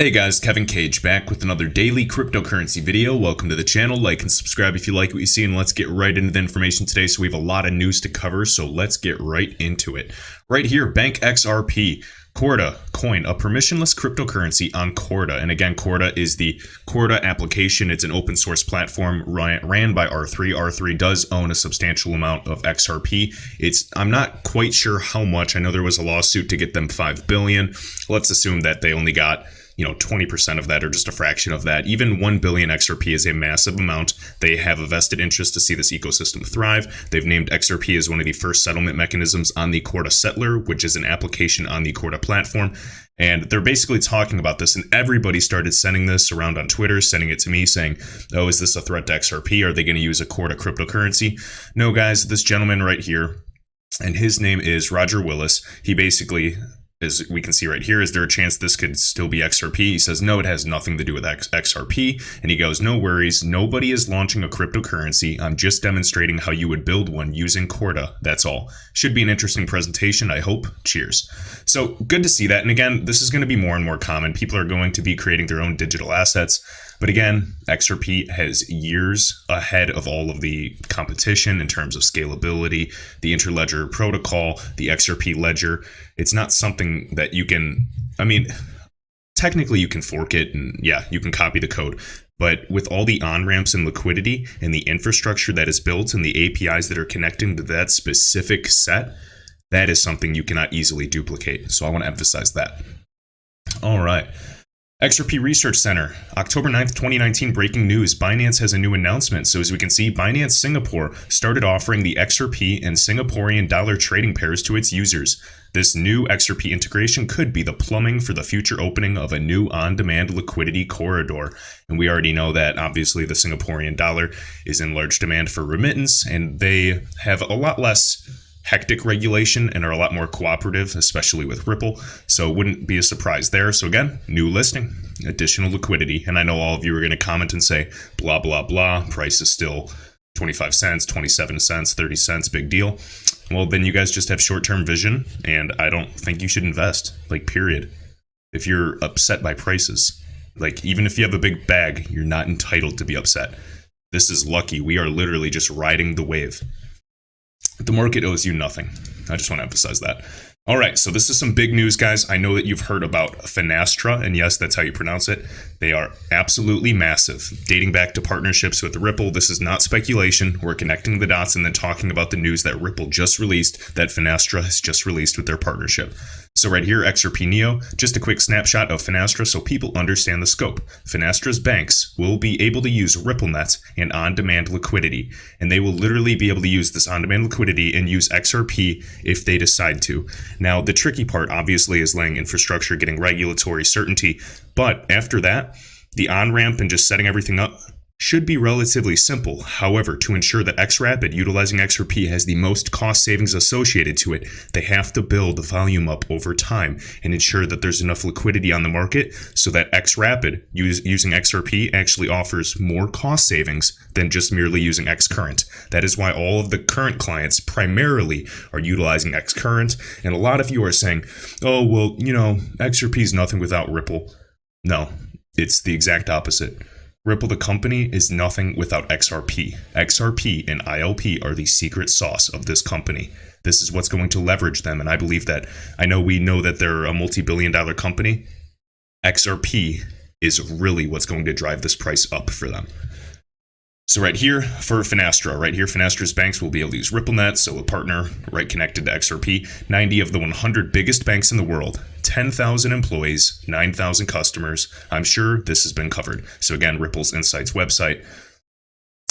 Hey guys, Kevin Cage back with another daily cryptocurrency video. Welcome to the channel. Like and subscribe if you like what you see, and let's get right into the information today. So we have a lot of news to cover, so let's get right into it. Right here, Bank XRP, Corda coin, a permissionless cryptocurrency on Corda. And again, Corda is the Corda application. It's an open source platform ran by R3. R3 does own a substantial amount of XRP. I'm not quite sure how much. I know there was a lawsuit to get them 5 billion. Let's assume that they only got 20% of that, or just a fraction of that. Even 1 billion XRP is a massive amount. They have a vested interest to see this ecosystem thrive. They've named XRP as one of the first settlement mechanisms on the Corda Settler, which is an application on the Corda platform. And they're basically talking about this, and everybody started sending this around on Twitter, sending it to me saying, oh, is this a threat to XRP? Are they going to use a Corda cryptocurrency? No, guys, this gentleman right here, and his name is Roger Willis. He basically, as we can see right here, is there a chance this could still be XRP? He says, no, it has nothing to do with XRP. And he goes, no worries. Nobody is launching a cryptocurrency. I'm just demonstrating how you would build one using Corda. That's all. Should be an interesting presentation, I hope. Cheers. So good to see that. And again, this is going to be more and more common. People are going to be creating their own digital assets. But again, XRP has years ahead of all of the competition in terms of scalability, the interledger protocol, the XRP ledger. It's not something that you can, technically you can fork it and yeah, you can copy the code. But with all the on-ramps and liquidity and the infrastructure that is built and the APIs that are connecting to that specific set, that is something you cannot easily duplicate. So I want to emphasize that. All right. XRP Research Center, October 9th, 2019, breaking news. Binance has a new announcement. So as we can see, Binance Singapore started offering the XRP and Singaporean dollar trading pairs to its users. This new XRP integration could be the plumbing for the future opening of a new on-demand liquidity corridor. And we already know that obviously the Singaporean dollar is in large demand for remittance, and they have a lot less hectic regulation and are a lot more cooperative, especially with Ripple. So it wouldn't be a surprise there. So again, new listing, additional liquidity. And I know all of you are going to comment and say, blah, blah, blah. Price is still 25 cents, 27 cents, 30 cents, big deal. Well, then you guys just have short-term vision, and I don't think you should invest, period. If you're upset by prices, even if you have a big bag, you're not entitled to be upset. This is lucky. We are literally just riding the wave. The market owes you nothing. I just want to emphasize that. All right, so this is some big news, guys. I know that you've heard about Finastra, and yes, that's how you pronounce it. They are absolutely massive, dating back to partnerships with Ripple. This is not speculation. We're connecting the dots and then talking about the news that Ripple just released, that Finastra has just released with their partnership. So right here, XRP Neo, just a quick snapshot of Finastra so people understand the scope. Finastra's banks will be able to use RippleNet and on-demand liquidity, and they will literally be able to use this on-demand liquidity and use XRP if they decide to. Now, the tricky part obviously is laying infrastructure, getting regulatory certainty, but after that, the on-ramp and just setting everything up should be relatively simple. However, to ensure that XRapid utilizing XRP has the most cost savings associated to it, they have to build the volume up over time and ensure that there's enough liquidity on the market so that XRapid using XRP actually offers more cost savings than just merely using XCurrent. That is why all of the current clients primarily are utilizing XCurrent, and a lot of you are saying, oh, well, XRP is nothing without Ripple. No, it's the exact opposite. Ripple, the company, is nothing without XRP. XRP and ILP are the secret sauce of this company. This is what's going to leverage them, and I believe that. We know that they're a multi-billion-dollar company. XRP is really what's going to drive this price up for them. So right here for Finastra, Finastra's banks will be able to use RippleNet, so a partner connected to XRP. 90 of the 100 biggest banks in the world, 10,000 employees, 9,000 customers. I'm sure this has been covered. So again, Ripple's Insights website.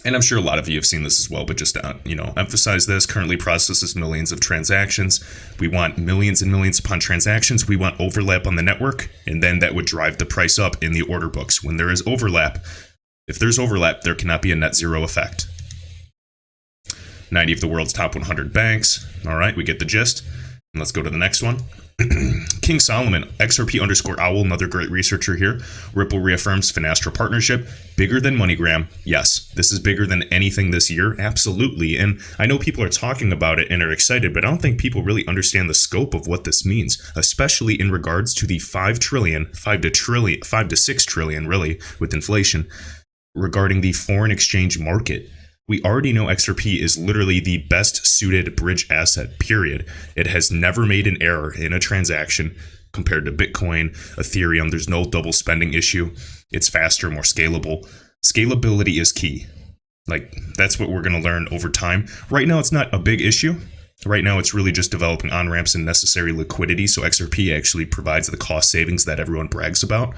And I'm sure a lot of you have seen this as well, but just to emphasize this, currently processes millions of transactions. We want millions and millions upon transactions. We want overlap on the network, and then that would drive the price up in the order books. When there is overlap, if there's overlap, there cannot be a net zero effect. 90 of the world's top 100 banks. All right, we get the gist. And let's go to the next one. King Solomon, XRP underscore owl, another great researcher here. Ripple reaffirms Finastra partnership. Bigger than MoneyGram. Yes, this is bigger than anything this year. Absolutely. And I know people are talking about it and are excited, but I don't think people really understand the scope of what this means, especially in regards to the 5 to 6 trillion, really, with inflation, regarding the foreign exchange market. We already know XRP is literally the best suited bridge asset, period. It has never made an error in a transaction compared to Bitcoin, Ethereum. There's no double spending issue. It's faster, more scalable. Scalability is key. Like, that's what we're going to learn over time. Right now, it's not a big issue. Right now, it's really just developing on-ramps and necessary liquidity. So XRP actually provides the cost savings that everyone brags about.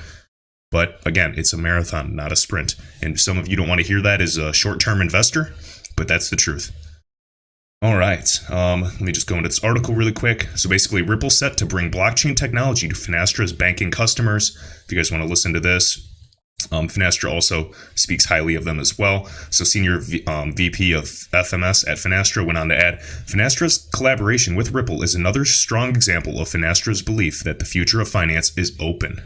But again, it's a marathon, not a sprint. And some of you don't want to hear that as a short-term investor, but that's the truth. All right, let me just go into this article really quick. So basically, Ripple set to bring blockchain technology to Finastra's banking customers. If you guys want to listen to this, Finastra also speaks highly of them as well. So senior VP of FMS at Finastra went on to add, Finastra's collaboration with Ripple is another strong example of Finastra's belief that the future of finance is open.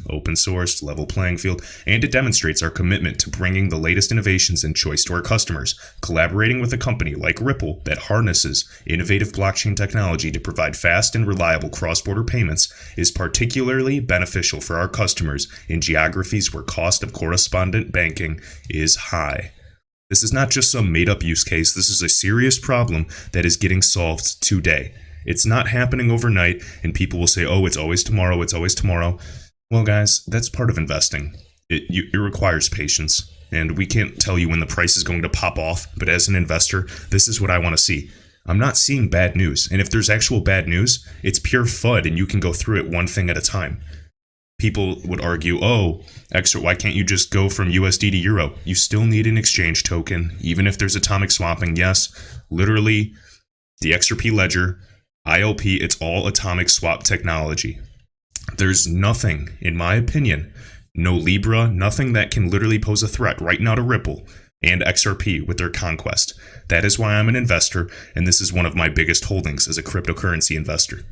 Open source, level playing field, and it demonstrates our commitment to bringing the latest innovations and choice to our customers. Collaborating with a company like Ripple that harnesses innovative blockchain technology to provide fast and reliable cross-border payments is particularly beneficial for our customers in geographies where cost of correspondent banking is high. This is not just some made-up use case. This is a serious problem that is getting solved today. It's not happening overnight, and people will say, oh, it's always tomorrow, it's always tomorrow. Well, guys, that's part of investing. It requires patience, and we can't tell you when the price is going to pop off, but as an investor, this is what I want to see. I'm not seeing bad news, and if there's actual bad news, it's pure FUD, and you can go through it one thing at a time. People would argue, oh, why can't you just go from USD to Euro? You still need an exchange token, even if there's atomic swapping. Yes, literally, the XRP ledger, ILP, it's all atomic swap technology. There's nothing, in my opinion, no Libra, nothing that can literally pose a threat right now to Ripple and XRP with their conquest. That is why I'm an investor, and this is one of my biggest holdings as a cryptocurrency investor.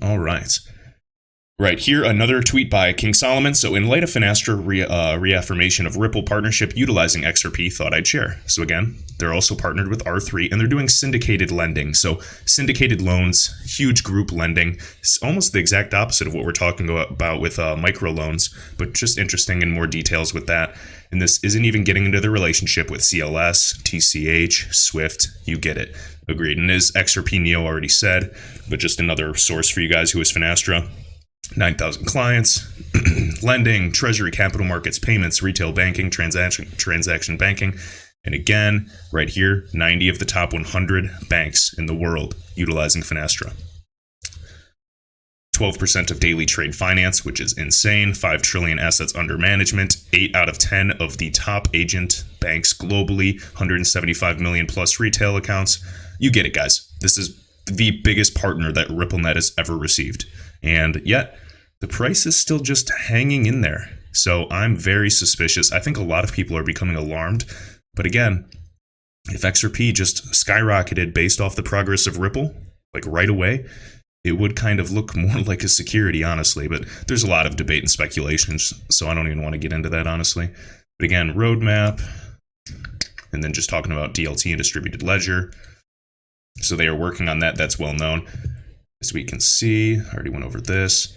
All right. Right here, another tweet by King Solomon. So in light of Finastra reaffirmation of Ripple partnership utilizing XRP, thought I'd share. So again, they're also partnered with R3 and they're doing syndicated lending. So syndicated loans, huge group lending. It's almost the exact opposite of what we're talking about with microloans, but just interesting in more details with that. And this isn't even getting into the relationship with CLS, TCH, Swift. You get it. Agreed. And as XRP Neo already said, but just another source for you guys who is Finastra. 9,000 clients, lending, treasury, capital markets, payments, retail banking, transaction banking. And again, right here, 90 of the top 100 banks in the world utilizing Finastra. 12% of daily trade finance, which is insane. 5 trillion assets under management. 8 out of 10 of the top agent banks globally. 175 million plus retail accounts. You get it, guys. This is the biggest partner that RippleNet has ever received. And yet, the price is still just hanging in there. So I'm very suspicious. I think a lot of people are becoming alarmed. But again, if XRP just skyrocketed based off the progress of Ripple, like right away, it would kind of look more like a security, honestly. But there's a lot of debate and speculations, so I don't even want to get into that, honestly. But again, roadmap, and then just talking about DLT and distributed ledger. So they are working on that. That's well known. As we can see, I already went over this.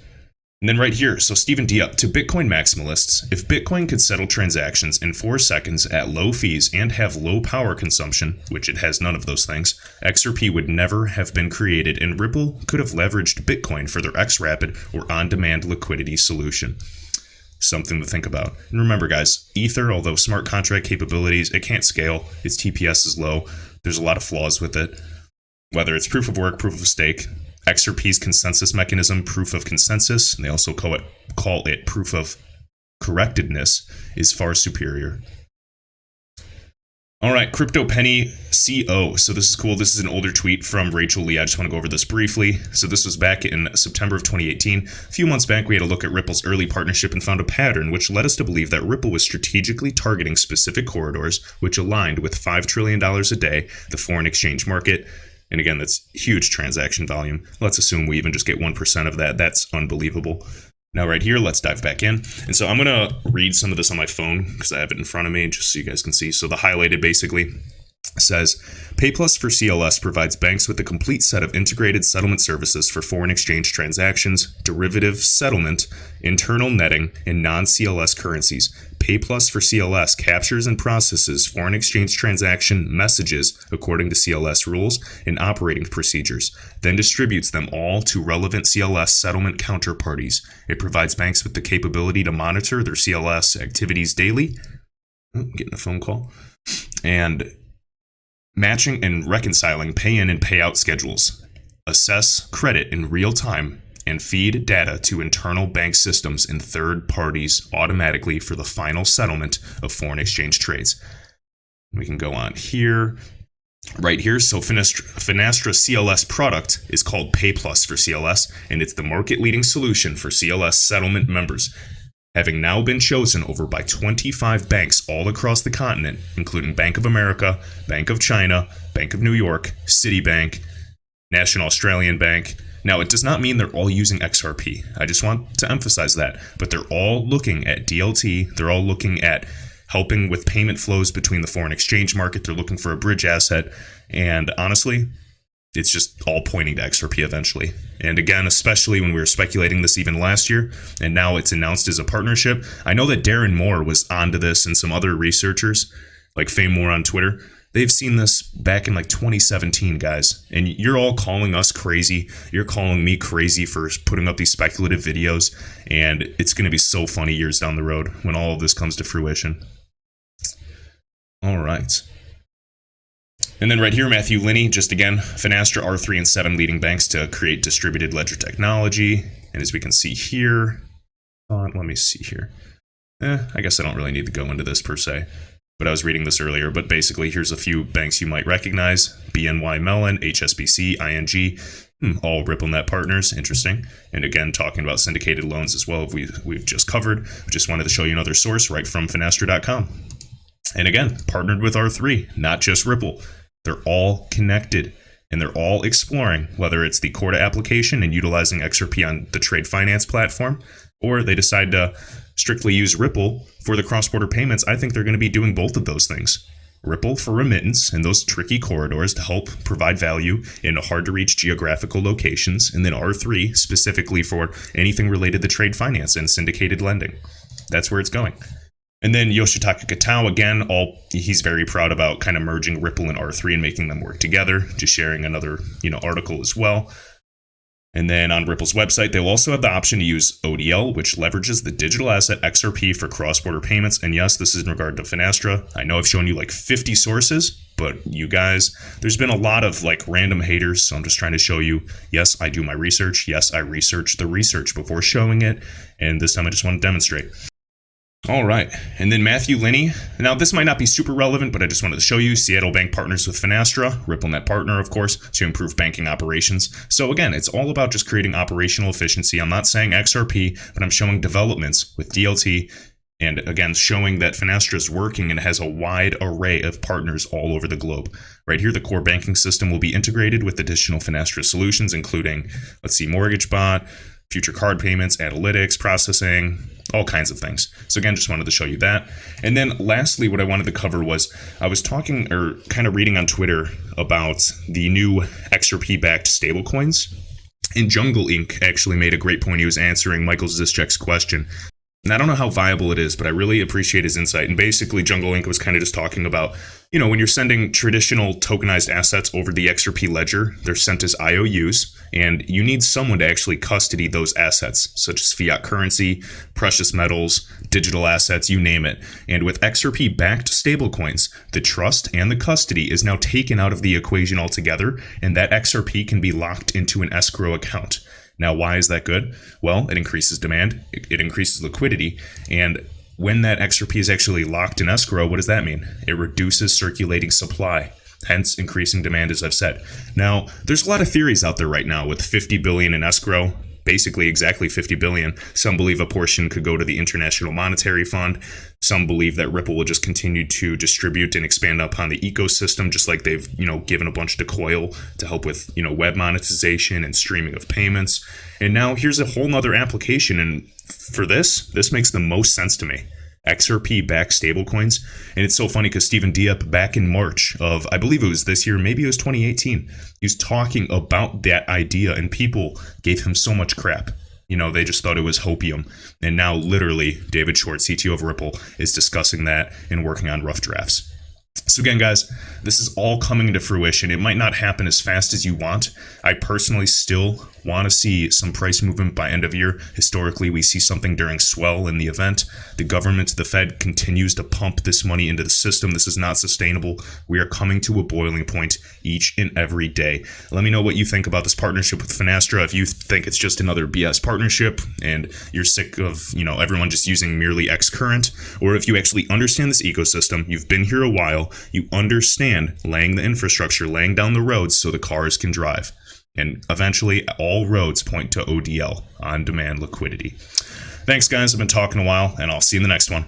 And then right here, so Stephen D. up to Bitcoin maximalists. If Bitcoin could settle transactions in 4 seconds at low fees and have low power consumption, which it has none of those things, XRP would never have been created, and Ripple could have leveraged Bitcoin for their XRapid or on-demand liquidity solution. Something to think about. And remember, guys, Ether, although smart contract capabilities, it can't scale. Its TPS is low. There's a lot of flaws with it. Whether it's proof of work, proof of stake, XRP's consensus mechanism, proof of consensus, and they also call it proof of correctedness, is far superior. All right, CryptoPenny CO. So this is cool. This is an older tweet from Rachel Lee. I just want to go over this briefly. So this was back in September of 2018. A few months back, we had a look at Ripple's early partnership and found a pattern which led us to believe that Ripple was strategically targeting specific corridors which aligned with $5 trillion a day, the foreign exchange market. And again, that's huge transaction volume. Let's assume we even just get 1% of that. That's unbelievable. Now right here, let's dive back in. And so I'm going to read some of this on my phone because I have it in front of me just so you guys can see. So the highlighted basically says, PayPlus for CLS provides banks with a complete set of integrated settlement services for foreign exchange transactions, derivative settlement, internal netting, and non-CLS currencies. PayPlus for CLS captures and processes foreign exchange transaction messages according to CLS rules and operating procedures, then distributes them all to relevant CLS settlement counterparties. It provides banks with the capability to monitor their CLS activities daily. I'm getting a phone call. And matching and reconciling pay-in and payout schedules, assess credit in real time, and feed data to internal bank systems and third parties automatically for the final settlement of foreign exchange trades. We can go on here, right here. So Finastra CLS product is called PayPlus for CLS, and it's the market-leading solution for CLS settlement members, having now been chosen over by 25 banks all across the continent, including Bank of America, Bank of China, Bank of New York, Citibank, National Australian Bank. Now, it does not mean they're all using XRP. I just want to emphasize that. But they're all looking at DLT. They're all looking at helping with payment flows between the foreign exchange market. They're looking for a bridge asset. And honestly, it's just all pointing to XRP eventually. And again, especially when we were speculating this even last year, and now it's announced as a partnership. I know that Darren Moore was onto this, and some other researchers, like Fame Moore on Twitter. They've seen this back in like 2017, guys. And you're all calling us crazy. You're calling me crazy for putting up these speculative videos. And it's going to be so funny years down the road when all of this comes to fruition. All right. And then right here, Matthew Linney, just again, Finastra R3 and 7 leading banks to create distributed ledger technology. And as we can see here, let me see here. I guess I don't really need to go into this per se, but I was reading this earlier. But basically, here's a few banks you might recognize: BNY Mellon, HSBC, ING, all RippleNet partners. Interesting. And again, talking about syndicated loans as well, we've just covered. Just wanted to show you another source right from Finastra.com. And again, partnered with R3, not just Ripple. They're all connected, and they're all exploring whether it's the Corda application and utilizing XRP on the trade finance platform, or they decide to strictly use Ripple for the cross-border payments. I think they're going to be doing both of those things. Ripple for remittance and those tricky corridors to help provide value in hard-to-reach geographical locations, and then R3 specifically for anything related to trade finance and syndicated lending. That's where it's going. And then Yoshitaka Katao, again, he's very proud about kind of merging Ripple and R3 and making them work together, just sharing another, article as well. And then on Ripple's website, they'll also have the option to use ODL, which leverages the digital asset XRP for cross-border payments. And yes, this is in regard to Finastra. I know I've shown you like 50 sources, but you guys, there's been a lot of like random haters. So I'm just trying to show you, yes, I do my research. Yes, I research the research before showing it. And this time I just want to demonstrate. All right, and then Matthew Linney. Now, this might not be super relevant, but I just wanted to show you. Seattle Bank partners with Finastra, RippleNet partner, of course, to improve banking operations. So again, it's all about just creating operational efficiency. I'm not saying XRP, but I'm showing developments with DLT, and again, showing that Finastra is working and has a wide array of partners all over the globe. Right here, the core banking system will be integrated with additional Finastra solutions, including, Mortgage Bot, future card payments, analytics, processing, all kinds of things. So again, just wanted to show you that. And then lastly, what I wanted to cover was I was talking or kind of reading on Twitter about the new XRP-backed stablecoins. And Jungle Inc. actually made a great point. He was answering Michael Zischek's question. And I don't know how viable it is, but I really appreciate his insight. And basically, Jungle Inc. was kind of just talking about, when you're sending traditional tokenized assets over the XRP ledger, they're sent as IOUs, and you need someone to actually custody those assets, such as fiat currency, precious metals, digital assets, you name it. And with XRP-backed stablecoins, the trust and the custody is now taken out of the equation altogether, and that XRP can be locked into an escrow account. Now, why is that good? Well, it increases demand, it increases liquidity, and when that XRP is actually locked in escrow, what does that mean? It reduces circulating supply, hence increasing demand, as I've said. Now, there's a lot of theories out there right now with $50 billion in escrow. basically exactly 50 billion. Some believe a portion could go to the International Monetary Fund. Some believe that Ripple will just continue to distribute and expand upon the ecosystem, just like they've, given a bunch to Coil to help with, web monetization and streaming of payments. And now here's a whole nother application. And for this makes the most sense to me. XRP backed stablecoins. And it's so funny because Stephen Diep back in March of, I believe it was this year, maybe it was 2018, he was talking about that idea and people gave him so much crap. They just thought it was hopium. And now literally David Short, CTO of Ripple, is discussing that and working on rough drafts. So again, guys, this is all coming into fruition. It might not happen as fast as you want. I personally still want to see some price movement by end of year. Historically, we see something during swell in the event. The government, the Fed, continues to pump this money into the system. This is not sustainable. We are coming to a boiling point each and every day. Let me know what you think about this partnership with Finastra. If you think it's just another BS partnership and you're sick of, everyone just using merely X current, or if you actually understand this ecosystem, you've been here a while, you understand laying the infrastructure, laying down the roads so the cars can drive. And eventually, all roads point to ODL, on-demand liquidity. Thanks, guys. I've been talking a while, and I'll see you in the next one.